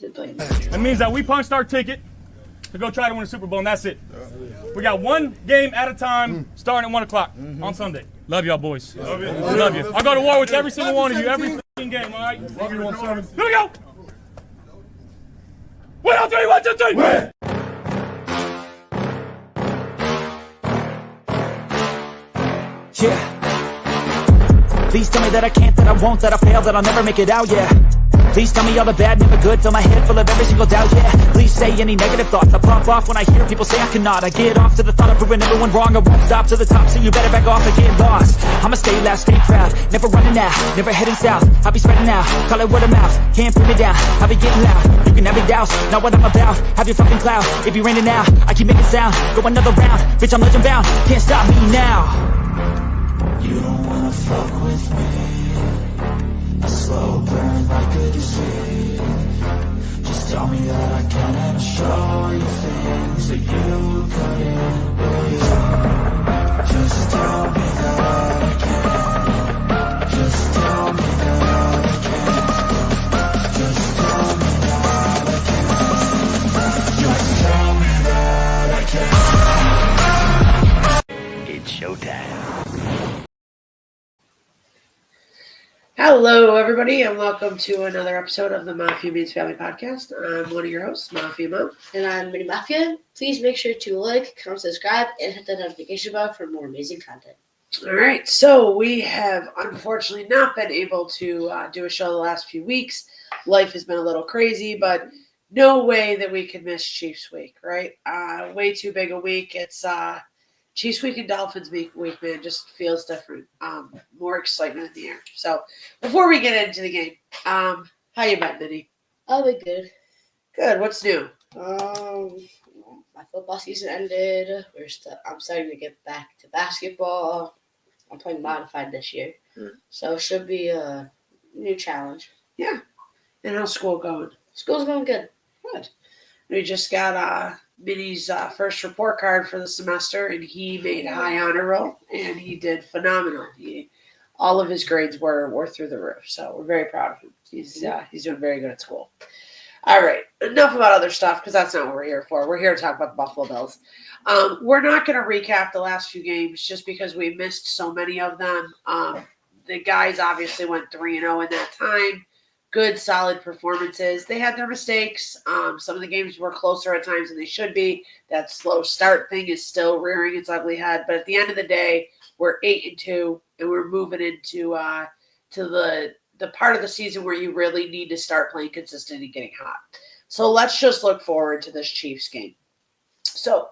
That means that we punched our ticket to go try to win the Super Bowl, and that's it. We got one game at a time, starting at 1 o'clock on Sunday. Love y'all, boys. Love you. I'll go to war with every single one of you, every freaking game, all right? Love you, 1-7. Here we go. 1, 2, 3, 1, 2, 3. Win. Yeah. Please tell me that I can't, that I won't, that I fail, that I'll never make it out, yeah. Please tell me all the bad, never good, fill my head full of every single doubt, yeah. Please say any negative thoughts, I pop off when I hear people say I cannot. I get off to the thought of proving everyone wrong, I won't stop to the top, so you better back off and get lost. I'ma stay loud, stay proud, never running out, never heading south. I'll be spreading out, call it word of mouth, can't put me down, I'll be getting loud. You can have your doubts, not what I'm about, have your fucking clout. It be raining now, I keep making sound, go another round, bitch I'm legend bound, can't stop me now. You don't wanna fuck with me, a slow burn like a disease. Just tell me that I can and I'll show you things that you couldn't believe. Just tell me that I can. Just tell me that I can. Just tell me that I can. Just tell me that I can. It's showtime. Hello, everybody, and welcome to another episode of the Mafia Meets Family podcast. I'm one of your hosts, Mafia Mo. And I'm Mini Mafia. Please make sure to like, comment, subscribe, and hit the notification bell for more amazing content. All right, so we have unfortunately not been able to do a show the last few weeks. Life has been a little crazy, but no way that we could miss Chiefs Week, right? Way too big a week. It's Chiefs Week and Dolphins Week, man, just feels different. More excitement in the air. So before we get into the game, how you been, Minnie? I'll be good. Good. What's new? My football season ended. I'm starting to get back to basketball. I'm playing modified this year, so it should be a new challenge. Yeah. And how's school going? School's going good. Good. We just got Minnie's first report card for the semester, and he made high honor roll, and he did phenomenal. All of his grades were through the roof, so we're very proud of him. He's doing very good at school. All right, enough about other stuff because that's not what we're here for. We're here to talk about the Buffalo Bills. We're not going to recap the last few games just because we missed so many of them. The guys obviously went 3-0 in that time. Good, solid performances. They had their mistakes. Some of the games were closer at times than they should be. That slow start thing is still rearing its ugly head. But at the end of the day, we're 8-2, and we're moving into to the part of the season where you really need to start playing consistent and getting hot. So let's just look forward to this Chiefs game. So,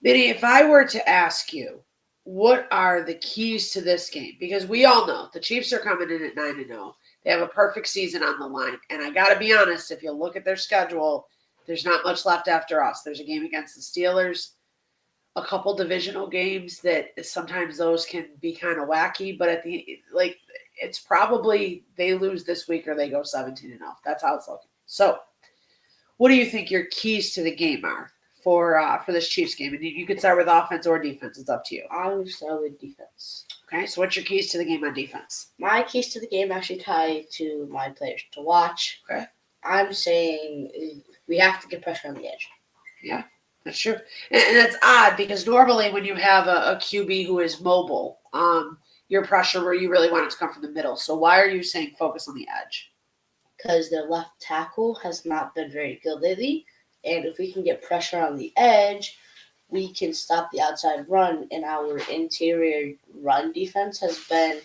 Minnie, if I were to ask you, what are the keys to this game? Because we all know the Chiefs are coming in at 9-0. They have a perfect season on the line. And I got to be honest, if you look at their schedule, there's not much left after us. There's a game against the Steelers, a couple divisional games that sometimes those can be kind of wacky. But it's probably they lose this week or they go 17-0. That's how it's looking. So what do you think your keys to the game are for this Chiefs game? And you could start with offense or defense. It's up to you. I'm going to start with defense. Okay, so what's your keys to the game on defense? My keys to the game actually tie to my players to watch. Okay. I'm saying we have to get pressure on the edge. Yeah, that's true. And that's odd because normally when you have a QB who is mobile, your pressure where you really want it to come from the middle. So why are you saying focus on the edge? Because their left tackle has not been very good lately. And if we can get pressure on the edge, we can stop the outside run, and our interior run defense has been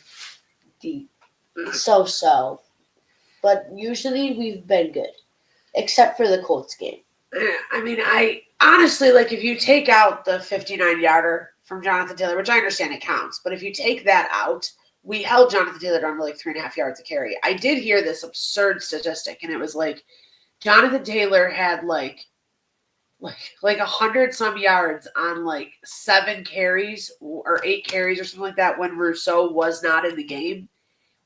so-so. But usually we've been good, except for the Colts game. I mean, I honestly, if you take out the 59-yarder from Jonathan Taylor, which I understand it counts, but if you take that out, we held Jonathan Taylor down to 3.5 yards a carry. I did hear this absurd statistic, and it was Jonathan Taylor had 100 some yards on 7 carries or 8 carries or something like that when Rousseau was not in the game.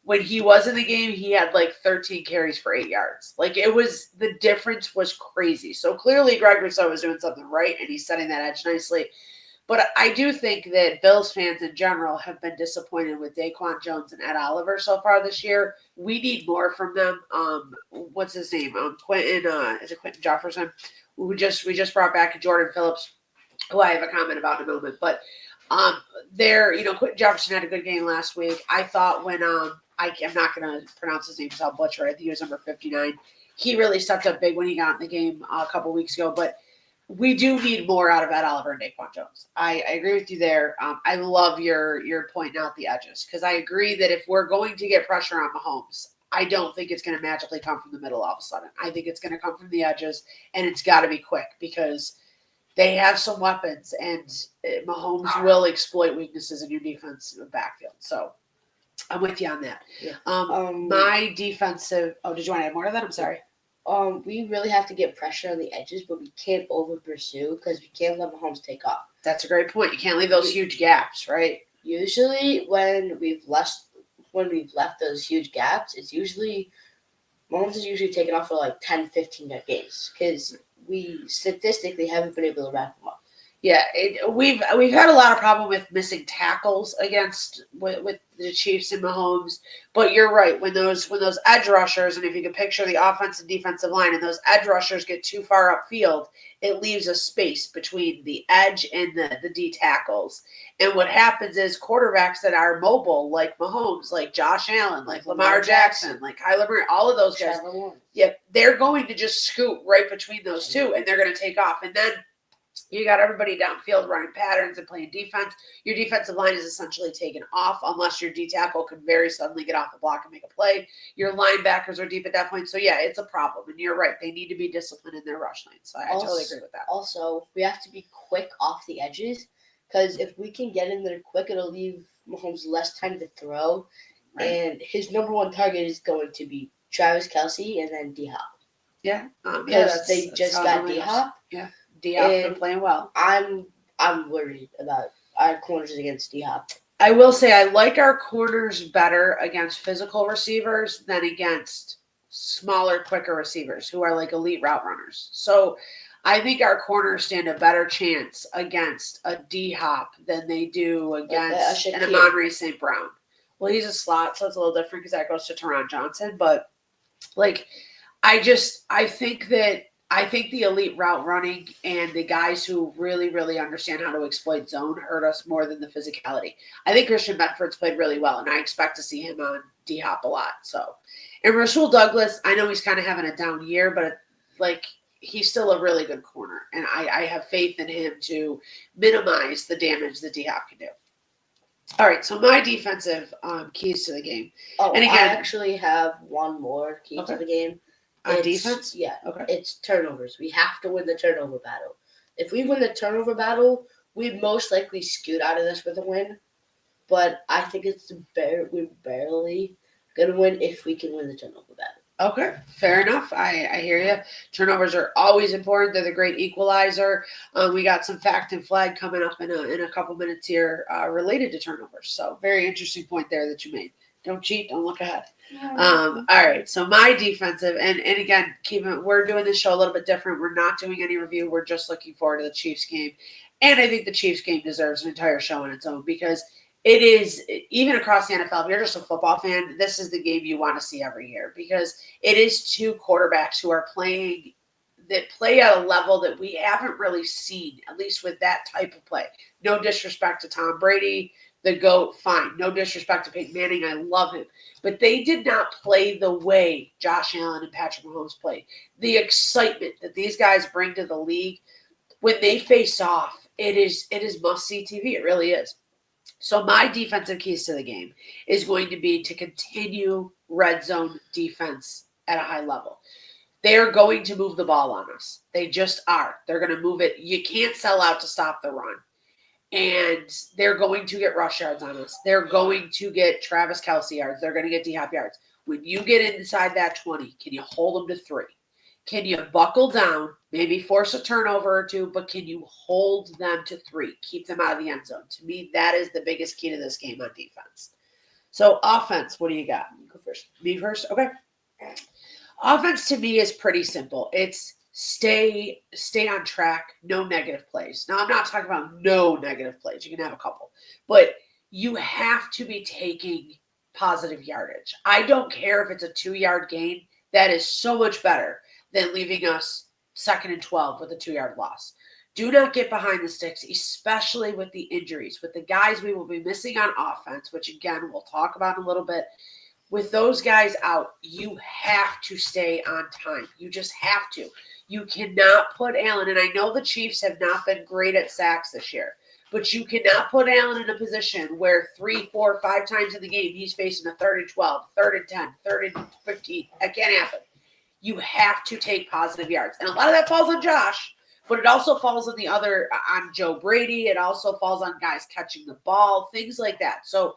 When he was in the game, he had 13 carries for 8 yards. The difference was crazy. So clearly Greg Rousseau was doing something right and he's setting that edge nicely. But I do think that Bills fans in general have been disappointed with Daquan Jones and Ed Oliver so far this year. We need more from them. What's his name? Quentin. Is it Quentin Jefferson? We just brought back Jordan Phillips, who I have a comment about in a moment. But Quentin Jefferson had a good game last week. I thought when I'm not going to pronounce his name because I'll butcher it. I think he was number 59. He really stepped up big when he got in the game a couple weeks ago. But we do need more out of Ed Oliver and Daquan Jones. I agree with you there. I love your pointing out the edges because I agree that if we're going to get pressure on Mahomes, I don't think it's going to magically come from the middle all of a sudden. I think it's going to come from the edges, and it's got to be quick because they have some weapons, and Mahomes will exploit weaknesses in your defensive backfield. So I'm with you on that. Yeah. My defensive. Oh, did you want to add more to that? I'm sorry. We really have to get pressure on the edges, but we can't over pursue because we can't let Mahomes take off. That's a great point. You can't leave those huge gaps, right? Usually, when we've left those huge gaps, it's usually Mahomes is usually taken off for like 10, 15 games because we statistically haven't been able to wrap them up. Yeah, we've had a lot of problem with missing tackles with the Chiefs and Mahomes. But you're right, when those edge rushers, and if you can picture the offensive and defensive line, and those edge rushers get too far upfield, it leaves a space between the edge and the D tackles. And what happens is quarterbacks that are mobile, like Mahomes, like Josh Allen, like Lamar Jackson, like Kyler Murray, all of those guys, they're going to just scoot right between those two, and they're going to take off. And then you got everybody downfield running patterns and playing defense. Your defensive line is essentially taken off unless your D tackle can very suddenly get off the block and make a play. Your linebackers are deep at that point. So, yeah, it's a problem. And you're right. They need to be disciplined in their rush lanes. So I totally agree with that. Also, we have to be quick off the edges because if we can get in there quick, it'll leave Mahomes less time to throw. Right. And his number one target is going to be Travis Kelce and then D-Hop. Yeah. Because they just got D-Hop. Yeah. D-Hop been playing well. I'm worried about our corners against D-Hop. I will say I like our corners better against physical receivers than against smaller, quicker receivers who are like elite route runners. So I think our corners stand a better chance against a D-Hop than they do against an Amon-Ra St. Brown. Well, he's a slot, so it's a little different because that goes to Teron Johnson. But, I think the elite route running and the guys who really, really understand how to exploit zone hurt us more than the physicality. I think Christian Benford's played really well, and I expect to see him on D-Hop a lot. So, and Rasul Douglas, I know he's kind of having a down year, but he's still a really good corner, and I have faith in him to minimize the damage that D-Hop can do. All right, so my defensive keys to the game. Oh, and again, I actually have one more key to the game. On defense? Yeah. Okay. It's turnovers. We have to win the turnover battle. If we win the turnover battle, we'd most likely scoot out of this with a win. But I think we're barely going to win if we can win the turnover battle. Okay, fair enough. I hear you. Turnovers are always important. They're the great equalizer. We got some fact and flag coming up in a couple minutes here related to turnovers. So very interesting point there that you made. Don't cheat. Don't look ahead. All right. So my defensive, and again, we're doing this show a little bit different. We're not doing any review. We're just looking forward to the Chiefs game. And I think the Chiefs game deserves an entire show on its own because it is, even across the NFL, if you're just a football fan, this is the game you want to see every year because it is two quarterbacks who are play at a level that we haven't really seen, at least with that type of play. No disrespect to Tom Brady, the GOAT, fine. No disrespect to Peyton Manning. I love him. But they did not play the way Josh Allen and Patrick Mahomes played. The excitement that these guys bring to the league, when they face off, it is must-see TV. It really is. So my defensive keys to the game is going to be to continue red zone defense at a high level. They are going to move the ball on us. They just are. They're going to move it. You can't sell out to stop the run. And they're going to get rush yards on us. They're going to get Travis Kelce yards. They're going to get D-Hop yards. When you get inside that 20, can you hold them to 3? Can you buckle down, maybe force a turnover or 2, but can you hold them to 3? Keep them out of the end zone. To me, that is the biggest key to this game on defense. So offense, what do you got? You go first. Me first? Okay. Offense to me is pretty simple. It's stay on track, no negative plays. Now, I'm not talking about no negative plays. You can have a couple. But you have to be taking positive yardage. I don't care if it's a 2-yard gain. That is so much better than leaving us 2nd and 12 with a 2-yard loss. Do not get behind the sticks, especially with the injuries, with the guys we will be missing on offense, which again, we'll talk about in a little bit. With those guys out, you have to stay on time. You just have to. You cannot put Allen, and I know the Chiefs have not been great at sacks this year, but you cannot put Allen in a position where 3, 4, 5 times in the game he's facing a 3rd and 12, 3rd and 10, 3rd and 15. That can't happen. You have to take positive yards. And a lot of that falls on Josh, but it also falls on on Joe Brady. It also falls on guys catching the ball, things like that. So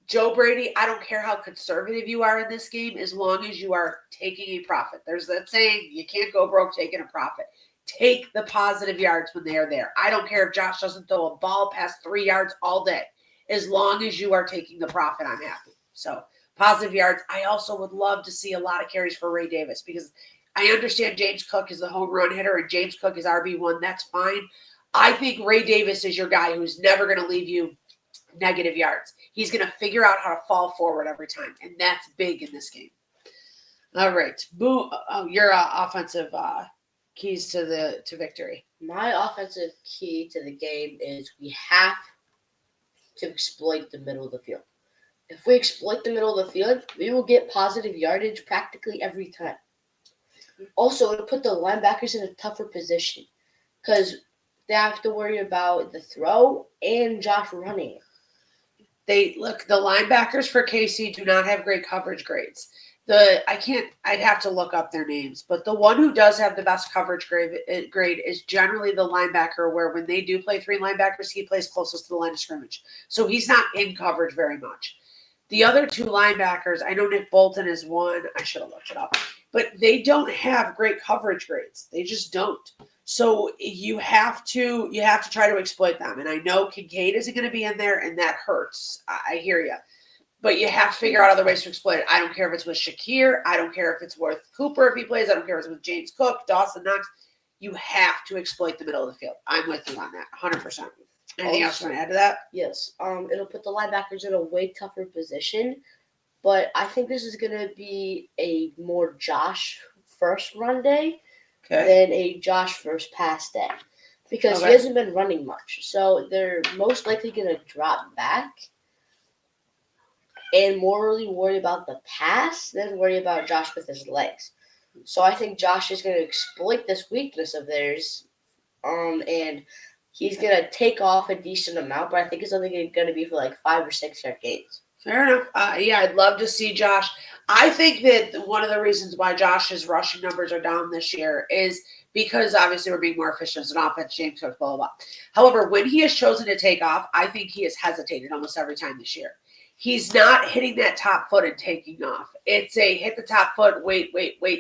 Joe Brady, I don't care how conservative you are in this game as long as you are taking a profit. There's that saying, you can't go broke taking a profit. Take the positive yards when they are there. I don't care if Josh doesn't throw a ball past 3 yards all day. As long as you are taking the profit, I'm happy. So positive yards. I also would love to see a lot of carries for Ray Davis because I understand James Cook is the home run hitter and James Cook is RB1. That's fine. I think Ray Davis is your guy who's never going to leave you negative yards. He's going to figure out how to fall forward every time, and that's big in this game. All right. Boo. Oh, your offensive keys to victory. My offensive key to the game is we have to exploit the middle of the field. If we exploit the middle of the field, we will get positive yardage practically every time. Also, it'll put the linebackers in a tougher position because they have to worry about the throw and Josh running. The linebackers for KC do not have great coverage grades. I'd have to look up their names, but the one who does have the best coverage grade is generally the linebacker, where when they do play 3 linebackers, he plays closest to the line of scrimmage. So he's not in coverage very much. The other 2 linebackers, I know Nick Bolton is one. I should have looked it up. But they don't have great coverage grades. They just don't. So you have to try to exploit them. And I know Kincaid isn't going to be in there, and that hurts. I hear you. But you have to figure out other ways to exploit it. I don't care if it's with Shakir. I don't care if it's with Cooper if he plays. I don't care if it's with James Cook, Dawson Knox. You have to exploit the middle of the field. I'm with you on that, 100%. Anything else you want to add to that? Yes. It'll put the linebackers in a way tougher position, but I think this is going to be a more Josh first run day than a Josh first pass day because he hasn't been running much. So they're most likely going to drop back and more really worry about the pass than worry about Josh with his legs. So I think Josh is going to exploit this weakness of theirs, and he's going to take off a decent amount, but I think it's only going to be for like 5 or 6 yard gains. Fair enough. I'd love to see Josh. I think that one of the reasons why Josh's rushing numbers are down this year is because obviously we're being more efficient as an offense, James Cook, blah, blah, blah. However, when he has chosen to take off, I think he has hesitated almost every time this year. He's not hitting that top foot and taking off. It's a hit the top foot, wait,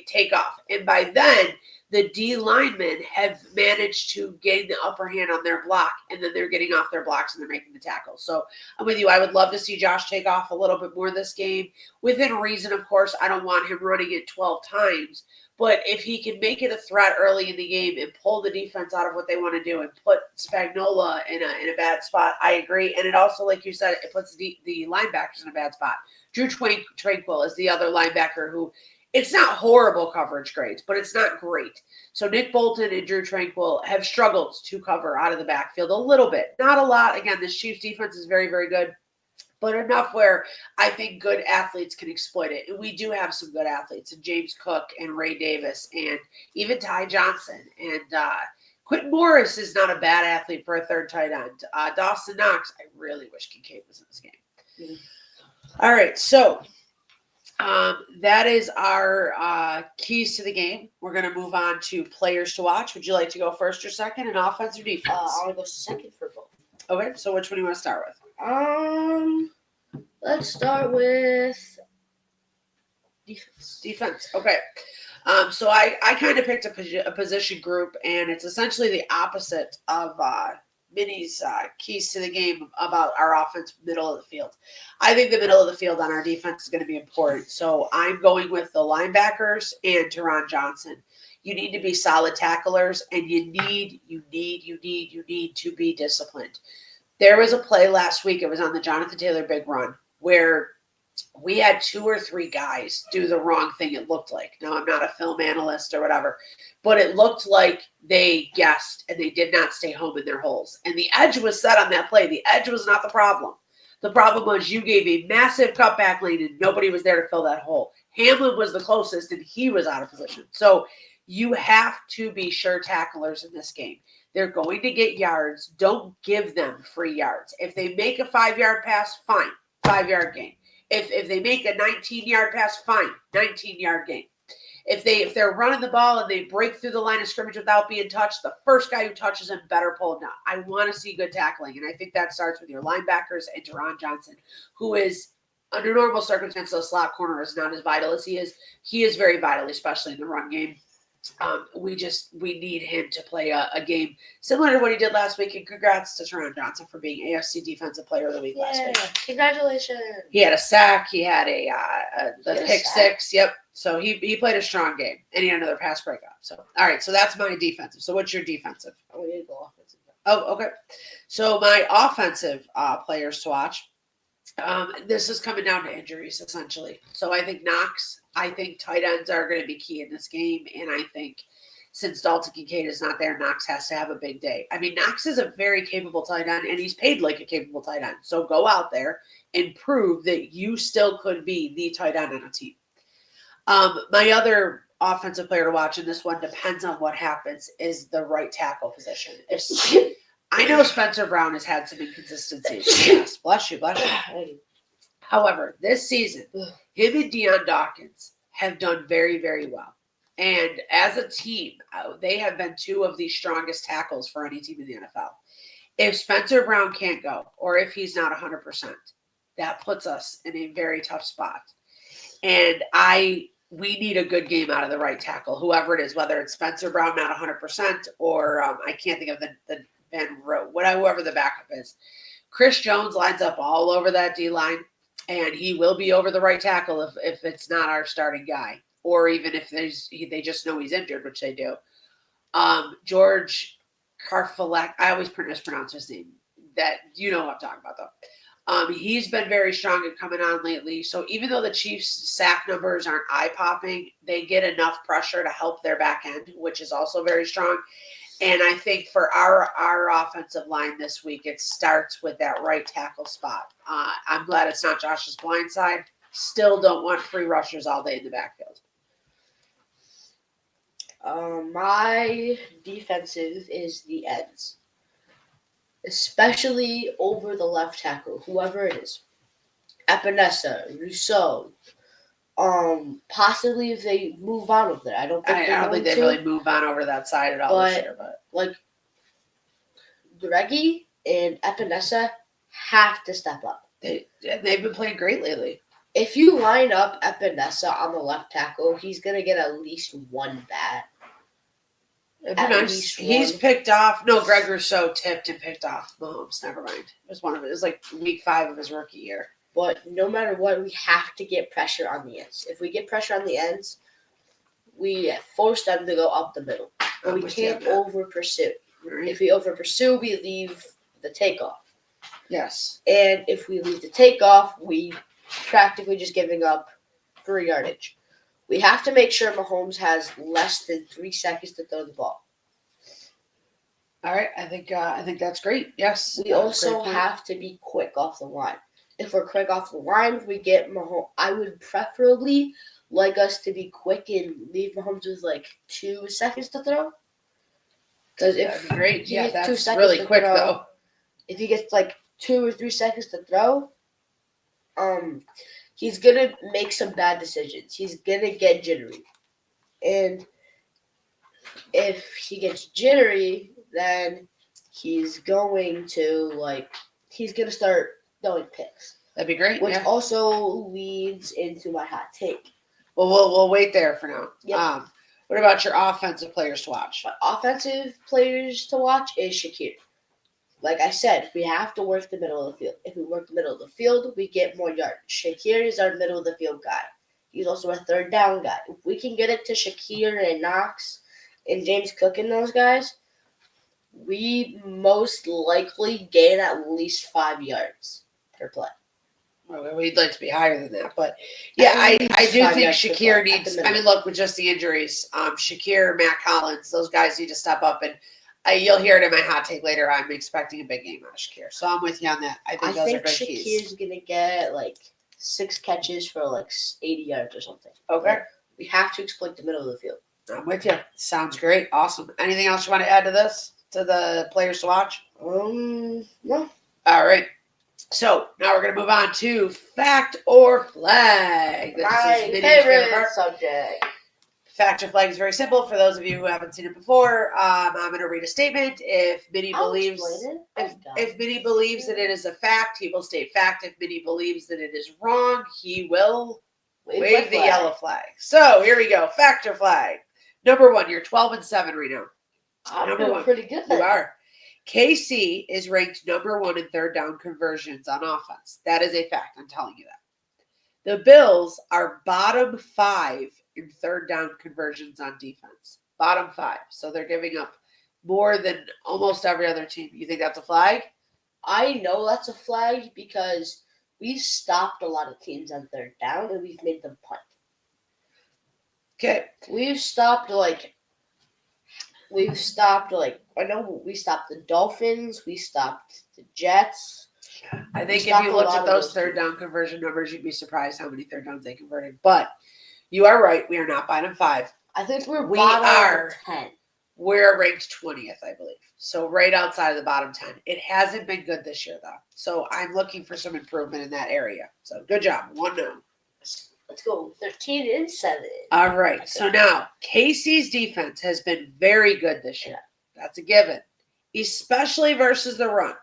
take off. And by then, the D linemen have managed to gain the upper hand on their block, and then they're getting off their blocks and they're making the tackles. So I'm with you. I would love to see Josh take off a little bit more this game. Within reason, of course, I don't want him running it 12 times. But if he can make it a threat early in the game and pull the defense out of what they want to do and put Spagnuolo in a bad spot, I agree. And it also, like you said, it puts the linebackers in a bad spot. Drew Tranquil is the other linebacker who it's not horrible coverage grades, but it's not great. So Nick Bolton and Drew Tranquil have struggled to cover out of the backfield a little bit. Not a lot. Again, this Chiefs defense is very, very good. But enough where I think good athletes can exploit it. And we do have some good athletes, and James Cook and Ray Davis and even Ty Johnson. And Quentin Morris is not a bad athlete for a third tight end. Dawson Knox, I really wish Kincaid was in this game. Mm-hmm. All right, so that is our keys to the game. We're going to move on to players to watch. Would you like to go first or second in offense or defense? I want to go second for both. Okay, so which one do you want to start with? Let's start with defense. Defense. Okay. So I kind of picked a position group, and it's essentially the opposite of Minnie's keys to the game about our offense, middle of the field. I think the middle of the field on our defense is going to be important. So I'm going with the linebackers and Teron Johnson. You need to be solid tacklers, and you need to be disciplined. There was a play last week. It was on the Jonathan Taylor big run where we had 2 or 3 guys do the wrong thing, it looked like. Now, I'm not a film analyst or whatever, but it looked like they guessed and they did not stay home in their holes. And the edge was set on that play. The edge was not the problem. The problem was you gave a massive cutback lane and nobody was there to fill that hole. Hamlin was the closest and he was out of position. So you have to be sure tacklers in this game. They're going to get yards. Don't give them free yards. If they make a 5-yard pass, fine, 5-yard gain. If they make a 19-yard pass, fine, 19-yard gain. If they're running the ball and they break through the line of scrimmage without being touched, the first guy who touches him better pull him down. I want to see good tackling, and I think that starts with your linebackers and Teron Johnson, who is, under normal circumstances, a slot corner is not as vital as he is. He is very vital, especially in the run game. We need him to play a game similar to what he did last week. And congrats to Teron Johnson for being AFC Defensive Player of the Week last week. Congratulations. He had a sack. He had the pick six. Yep. So he played a strong game, and he had another pass breakup. So all right. So that's my defensive. So what's your defensive? We need to go offensive. Oh, okay. So my offensive players to watch. This is coming down to injuries, essentially. So I think Knox, I think tight ends are going to be key in this game. And I think since Dalton Kincaid is not there, Knox has to have a big day. I mean, Knox is a very capable tight end, and he's paid like a capable tight end. So go out there and prove that you still could be the tight end on a team. My other offensive player to watch, and this one depends on what happens, is the right tackle position. I know Spencer Brown has had some inconsistencies. Yes, bless you. However, this season, him and Deion Dawkins have done very, very well. And as a team, they have been 2 of the strongest tackles for any team in the NFL. If Spencer Brown can't go, or if he's not 100%, that puts us in a very tough spot. And we need a good game out of the right tackle, whoever it is, whether it's Spencer Brown not 100%, or I can't think of the whoever the backup is. Chris Jones lines up all over that D-line, and he will be over the right tackle if it's not our starting guy, or even if they just know he's injured, which they do. George Karfalek, I always mispronounce his name. That you know what I'm talking about, though. He's been very strong and coming on lately. So even though the Chiefs' sack numbers aren't eye-popping, they get enough pressure to help their back end, which is also very strong. And I think for our offensive line this week, it starts with that right tackle spot. I'm glad it's not Josh's blind side. Still don't want free rushers all day in the backfield. My defensive is the ends, especially over the left tackle, whoever it is. Epinesa, Rousseau. Possibly if they move on over there. I don't think they really move on over that side at all this year. But like Greggy and Epinesa have to step up. They've been playing great lately. If you line up Epinesa on the left tackle, he's gonna get at least one bat. Nice. He's picked off. No, Greg Rousseau tipped and picked off Mahomes. Never mind. It was like week 5 of his rookie year. But no matter what, we have to get pressure on the ends. If we get pressure on the ends, we force them to go up the middle. But we can't over-pursue. Right. If we over-pursue, we leave the takeoff. Yes. And if we leave the takeoff, we practically just giving up 3 yardage. We have to make sure Mahomes has less than 3 seconds to throw the ball. All right. I think that's great. Yes. We also have to be quick off the line. If we're quick off the line, we get Mahomes. I would preferably like us to be quick and leave Mahomes with like 2 seconds to throw. Because if great, he gets 2 seconds really to quick throw, though. If he gets like 2 or 3 seconds to throw, he's gonna make some bad decisions. He's gonna get jittery, and if he gets jittery, then he's going to start throwing picks. That'd be great. Which also leads into my hot take. Well, we'll wait there for now. Yep. What about your offensive players to watch? My offensive players to watch is Shakir. Like I said, we have to work the middle of the field. If we work the middle of the field, we get more yards. Shakir is our middle of the field guy. He's also a third down guy. If we can get it to Shakir and Knox, and James Cook and those guys, we most likely gain at least 5 yards per play. Well, we'd like to be higher than that, but yeah, I do 5 think yards per Shakir play, at the needs. I minimum. mean, look, with just the injuries, Shakir, Matt Collins, those guys need to step up, and you'll hear it in my hot take later. I'm expecting a big game out of Shakir, so I'm with you on that. I think I those think are good keys. Shakir's going to get like 6 catches for like 80 yards or something. Okay, We have to exploit the middle of the field. I'm with you. Sounds great. Awesome. Anything else you want to add to this? To the players to watch? No. All right. So now we're going to move on to fact or flag. This My is Minnie's favorite part. subject. Fact or flag is very simple. For those of you who haven't seen it before, I'm going to read a statement. If Minnie I'll believes, explain it. if Minnie believes that it is a fact, he will state fact. If Minnie believes that it is wrong, he will wave the yellow flag. So here we go. Fact or flag. Number 1, you're 12-7 right now. I'm Number doing 1. pretty good. You are. KC is ranked number 1 in third down conversions on offense. That is a fact. I'm telling you that. The Bills are bottom 5 in third down conversions on defense. Bottom 5. So they're giving up more than almost every other team. You think that's a flag? I know that's a flag because we've stopped a lot of teams on third down and we've made them punt. Okay. We've stopped I know we stopped the Dolphins, we stopped the Jets. I think if stopped you a looked lot at of those those third teams. down conversion numbers, you'd be surprised how many third downs they converted. But you are right. We are not bottom 5. I think we're We bottom are. 10. We're ranked 20th, I believe. So right outside of the bottom 10. It hasn't been good this year, though. So I'm looking for some improvement in that area. So good job. 1-0. Let's go 13-7. All right. So now KC's defense has been very good this year. That's a given, especially versus the run.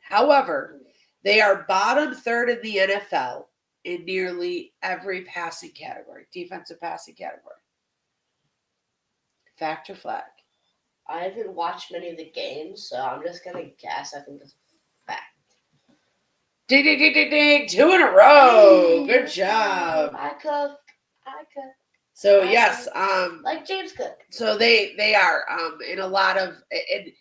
However, they are bottom 3rd in the NFL in nearly every passing category, defensive passing category. Fact or flag? I haven't watched many of the games, so I'm just gonna guess. I think it's fact. Ding, ding, ding, ding, ding. 2 in a row. Good job. I cook. So yes, Like James Cook. so they are in a lot of it.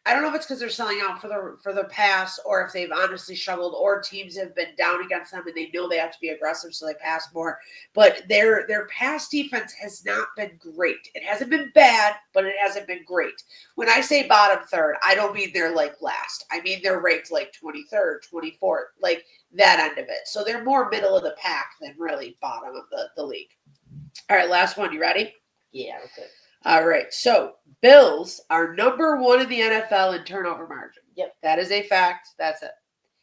I don't know if it's because they're selling out for the pass, or if they've honestly struggled, or teams have been down against them and they know they have to be aggressive, so they pass more. But their pass defense has not been great. It hasn't been bad, but it hasn't been great. When I say bottom 3rd, I don't mean they're like last. I mean they're ranked like 23rd, 24th, like that end of it. So they're more middle of the pack than really bottom of the league. All right, last one. You ready? Yeah, okay. All right. So Bills are number 1 in the NFL in turnover margin. Yep. That is a fact. That's it.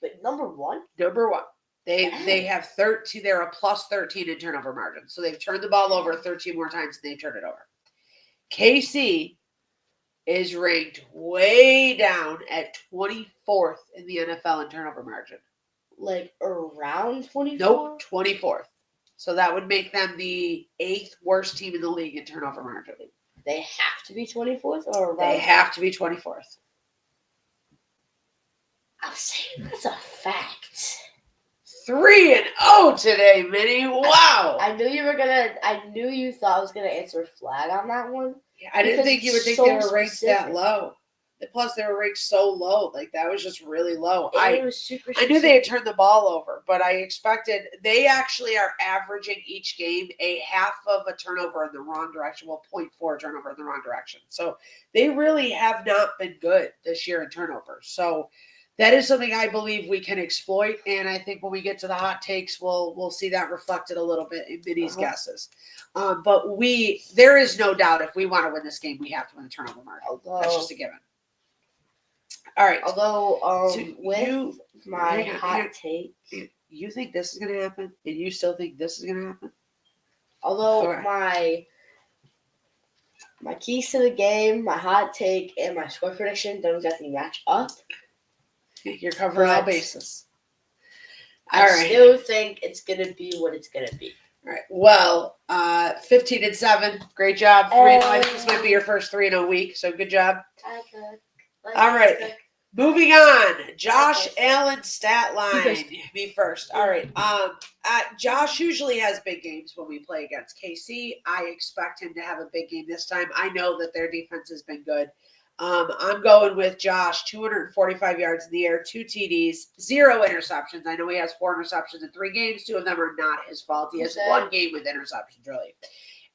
But number 1? Number 1. They Dang. have 13. They're a plus 13 in turnover margin. So they've turned the ball over 13 more times than they've turned it over. KC is ranked way down at 24th in the NFL in turnover margin. Like around 24? Nope, 24th. So that would make them the 8th worst team in the league in turnover margin. They have to be 24th or around? They have to be 24th. I'll say that's a fact. 3-0 today, Minnie. Wow. I knew you thought I was gonna answer flag on that one. I didn't because think you would it's think so they were ranked that specific. low. Plus, they were ranked so low. Like, that was just really low. It was super I knew they had specific. turned the ball over, but I expected they actually are averaging each game a half of a turnover in the wrong direction. Well, 0.4 turnover in the wrong direction. So they really have not been good this year in turnovers. So that is something I believe we can exploit. And I think when we get to the hot takes, we'll see that reflected a little bit in Minnie's guesses. But there is no doubt if we want to win this game, we have to win the turnover margin. That's just a given. All right. Although, So with my hang on, hot take, you think this is going to happen, and you still think this is going to happen? although Okay. my keys to the game, my hot take, and my score prediction don't exactly match up, You're covering all But- bases. I All right. still think it's gonna be what it's gonna be. All right. Well, 15-7. Great job. 3-0. I think this might be your first 3-0 week, so good job. All right. Moving on, Josh Allen stat line. Me first. All right. Josh usually has big games when we play against KC. I expect him to have a big game this time. I know that their defense has been good. I'm going with Josh, 245 yards in the air, 2 TDs, 0 interceptions. I know he has 4 interceptions in 3 games. 2 of them are not his fault. He has 1 game with interceptions, really.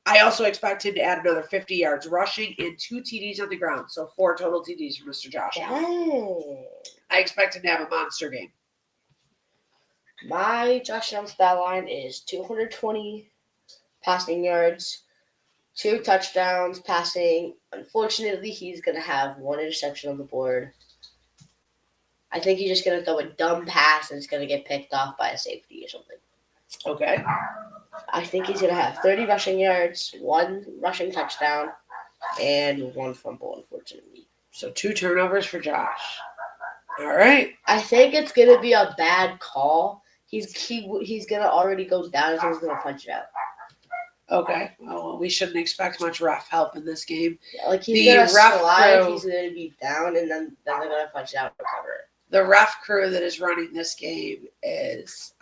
I also expect him to add another 50 yards rushing and 2 TDs on the ground. So 4 total TDs for Mr. Josh Allen. I expect him to have a monster game. My Josh Allen stat line is 220 passing yards, 2 touchdowns passing. Unfortunately, he's going to have 1 interception on the board. I think he's just going to throw a dumb pass and it's going to get picked off by a safety or something. Okay. I think he's going to have 30 rushing yards, 1 rushing touchdown, and 1 fumble, unfortunately. So 2 turnovers for Josh. All right. I think it's going to be a bad call. He's going to already go down and he's going to punch it out. Okay. Well, we shouldn't expect much ref help in this game. Yeah, like he's The going to ref slide, crew- he's going to be down, and then they're going to punch it out and recover it. The ref crew that is running this game is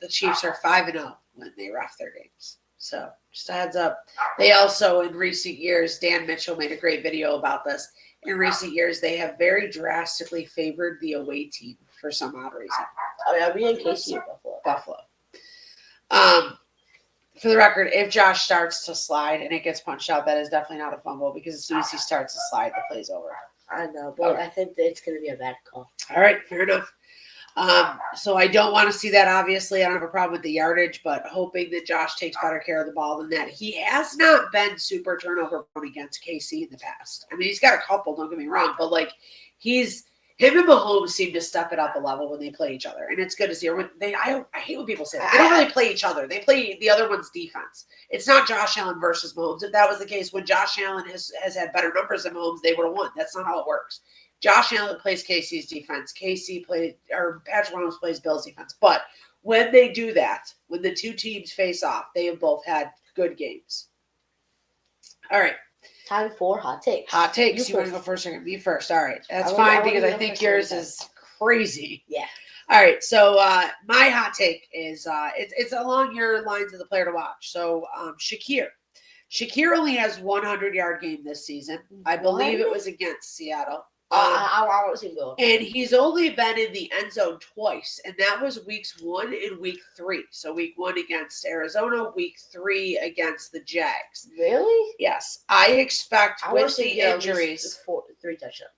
the Chiefs are 5-0 when they ref their games. So just a heads up. They also, in recent years, Dan Mitchell made a great video about this. In recent years, they have very drastically favored the away team for some odd reason. Oh, yeah, we in KC or Buffalo. Buffalo. For the record, if Josh starts to slide and it gets punched out, that is definitely not a fumble because as soon as he starts to slide, the play's over. I know, but I think that it's going to be a bad call. All right, fair enough. So I don't want to see that, obviously. I don't have a problem with the yardage, but hoping that Josh takes better care of the ball than that. He has not been super turnover prone against KC in the past. I mean, he's got a couple, don't get me wrong, but like him and Mahomes seem to step it up a level when they play each other, and it's good to see. I hate when people say that. They don't really play each other. They play the other one's defense. It's not Josh Allen versus Mahomes. If that was the case, when Josh Allen has had better numbers than Mahomes, they would have won. That's not how it works. Josh Allen plays KC's defense. Patrick Mahomes plays Bill's defense. But when they do that, when the 2 teams face off, they have both had good games. All right. Time for hot takes. Hot takes. You want to go first? Me first. All right. That's fine because I think yours is crazy. Yeah. All right. So my hot take is it's along your lines of the player to watch. So Shakir. Shakir only has 100-yard game this season. I believe it was against Seattle. I want to see him go. And he's only been in the end zone twice, and that was weeks 1 and week 3. So week 1 against Arizona, week 3 against the Jags. Really? Yes, I expect I with the injuries. 3 touchdowns.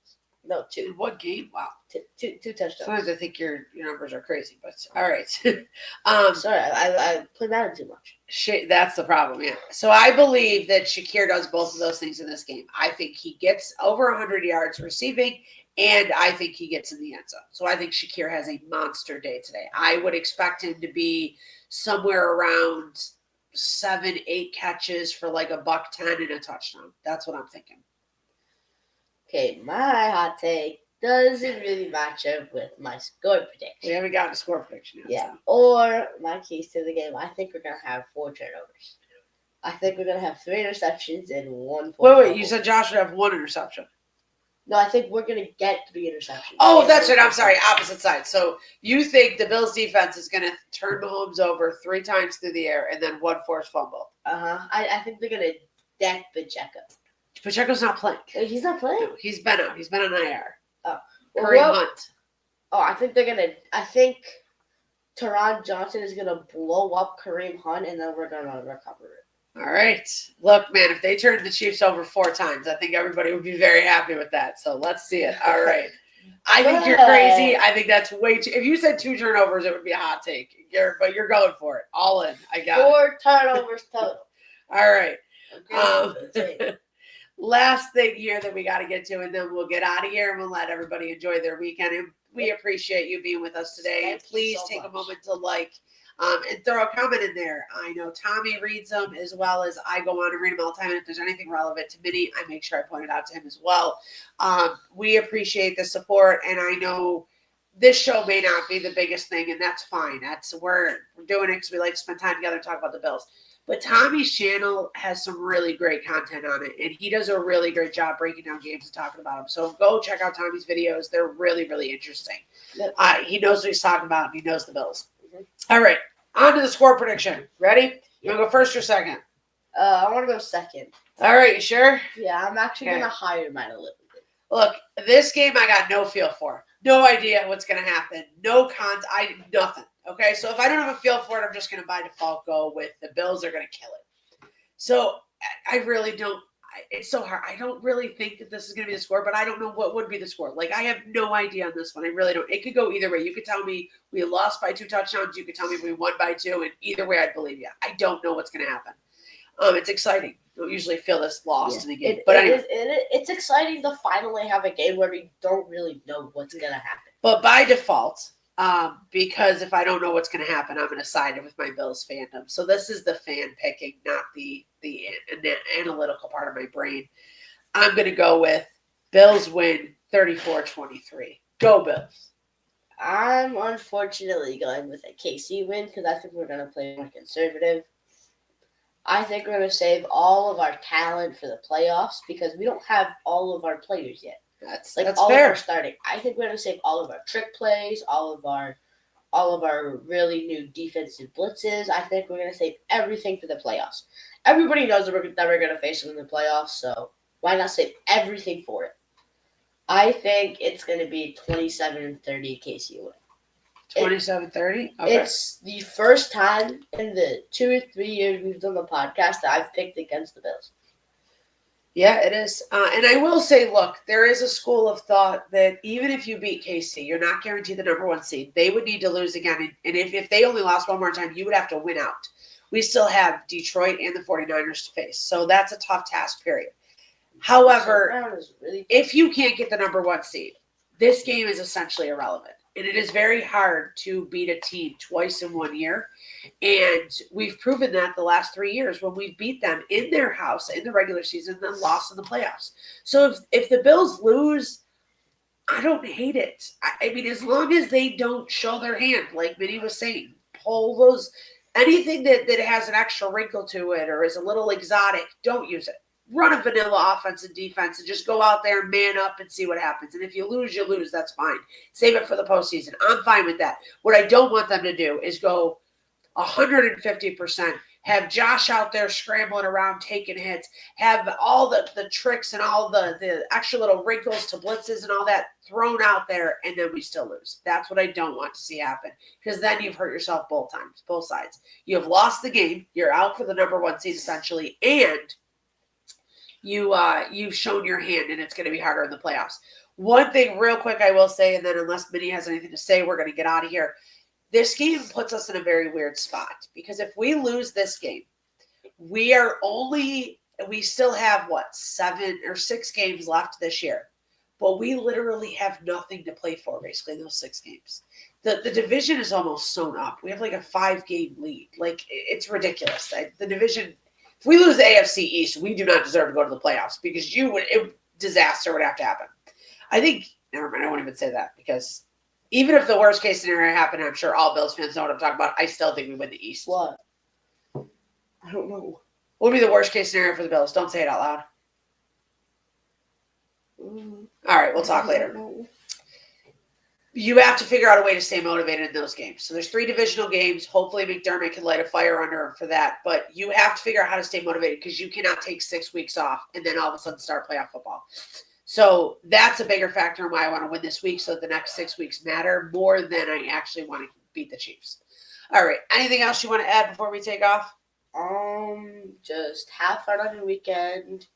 No, 2. In what game? Wow. Two touchdowns. Sometimes I think your numbers are crazy, but all right. Sorry, I play Madden too much. That's the problem, yeah. So I believe that Shakir does both of those things in this game. I think he gets over 100 yards receiving, and I think he gets in the end zone. So I think Shakir has a monster day today. I would expect him to be somewhere around 7-8 catches for like $110 and a touchdown. That's what I'm thinking. Okay, my hot take doesn't really match up with my score prediction. We haven't gotten a score prediction yet. Yeah. So. Or my keys to the game. I think we're gonna have 4 turnovers. I think we're gonna have 3 interceptions and 1. Wait! You said Josh would have 1 interception. No, I think we're gonna get 3 interceptions. Oh, that's it. I'm sorry. Opposite side. So you think the Bills' defense is gonna turn Mahomes over 3 times through the air and then 1 forced fumble? I think they're gonna deck Pacheco. Pacheco's not playing. He's not playing. No, he's been out. He's been on IR. Oh, Kareem Hunt. Oh, I think Teron Johnson is gonna blow up Kareem Hunt, and then we're gonna recover it. All right. Look, man, if they turned the Chiefs over 4 times, I think everybody would be very happy with that. So let's see it. All right. I think you're crazy. I think that's way too. If you said 2 turnovers, it would be a hot take. But you're going for it. All in. I got 4 turnovers total. All right. Okay. Last thing here that we got to get to, and then we'll get out of here and we'll let everybody enjoy their weekend. And we appreciate you being with us today. And please take a moment to like and throw a comment in there. I know Tommy reads them as well as I go on and read them all the time. And if there's anything relevant to Minnie, I make sure I point it out to him as well. We appreciate the support. And I know this show may not be the biggest thing, and that's fine. We're doing it because we like to spend time together and talk about the Bills. But Tommy's channel has some really great content on it, and he does a really great job breaking down games and talking about them. So go check out Tommy's videos. They're really, really interesting. Yep. He knows what he's talking about, and he knows the Bills. All right, on to the score prediction. Ready? You want to go first or second? I want to go second. All right, you sure? Yeah, I'm actually Okay. going to higher mine a little bit. Look, this game I got no feel for. No idea what's going to happen. No nothing. Okay, so if I don't have a feel for it, I'm just going to by default go with the Bills are going to kill it. So I really don't. It's so hard. I don't really think that this is going to be the score, but I don't know what would be the score. Like, I have no idea on this one. I really don't. It could go either way. You could tell me we lost by 2 touchdowns. You could tell me we won by 2, and either way, I'd believe you. I don't know what's going to happen. It's exciting. I don't usually feel this lost in a game. But anyway. It's exciting to finally have a game where we don't really know what's going to happen. But by default, because if I don't know what's going to happen, I'm going to side with my Bills fandom. So this is the fan picking, not the analytical part of my brain. I'm going to go with Bills win 34-23. Go Bills. I'm unfortunately going with a KC win because I think we're going to play more conservative. I think we're going to save all of our talent for the playoffs because we don't have all of our players yet. That's all fair. Of our starting. I think we're going to save all of our trick plays, all of our really new defensive blitzes. I think we're going to save everything for the playoffs. Everybody knows that we're going to face them in the playoffs, so why not save everything for it? I think it's going to be 27-30 KC win. 27-30? Okay. It's the first time in the 2 or 3 years we've done the podcast that I've picked against the Bills. Yeah, it is. And I will say, look, there is a school of thought that even if you beat KC, you're not guaranteed the number 1 seed. They would need to lose again. And if they only lost one more time, you would have to win out. We still have Detroit and the 49ers to face. So that's a tough task, period. However, if you can't get the number 1 seed, this game is essentially irrelevant. And it is very hard to beat a team twice in 1 year. And we've proven that the last 3 years when we beat them in their house in the regular season, then lost in the playoffs. So if the Bills lose, I don't hate it. I mean, as long as they don't show their hand, like Minnie was saying, pull those, anything that has an extra wrinkle to it or is a little exotic, don't use it. Run a vanilla offense and defense and just go out there and man up and see what happens. And if you lose, you lose. That's fine. Save it for the postseason. I'm fine with that. What I don't want them to do is go 150%, have Josh out there scrambling around, taking hits, have all the tricks and all the extra little wrinkles to blitzes and all that thrown out there, and then we still lose. That's what I don't want to see happen because then you've hurt yourself both sides. You have lost the game. You're out for the number 1 seed essentially, and you've shown your hand, and it's going to be harder in the playoffs. One thing real quick I will say, and then unless Minnie has anything to say, we're going to get out of here. This game puts us in a very weird spot because if we lose this game, we still have 7 or 6 games left this year, but we literally have nothing to play for basically in those 6 games. The division is almost sewn up. We have like a 5-game lead. Like, it's ridiculous. The division, if we lose the AFC East, we do not deserve to go to the playoffs because disaster would have to happen. I think, never mind, I won't even say that because even if the worst case scenario happened, I'm sure all Bills fans know what I'm talking about. I still think we win the East. What? I don't know. What would be the worst case scenario for the Bills? Don't say it out loud. All right, we'll talk later. You have to figure out a way to stay motivated in those games. So there's 3 divisional games. Hopefully McDermott can light a fire under him for that. But you have to figure out how to stay motivated because you cannot take 6 weeks off and then all of a sudden start playoff football. So that's a bigger factor in why I want to win this week. So the next 6 weeks matter more than I actually want to beat the Chiefs. All right. Anything else you want to add before we take off? Just have fun on your weekend.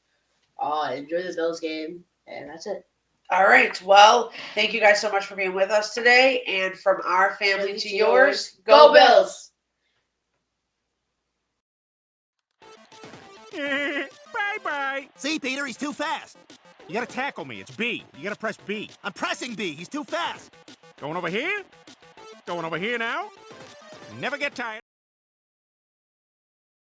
Enjoy the Bills game, and that's it. All right. Well, thank you guys so much for being with us today. And from our family to yours, go Bills! Bye-bye. See, Peter, he's too fast. You gotta tackle me. It's B. You gotta press B. I'm pressing B. He's too fast. Going over here? Going over here now? Never get tired.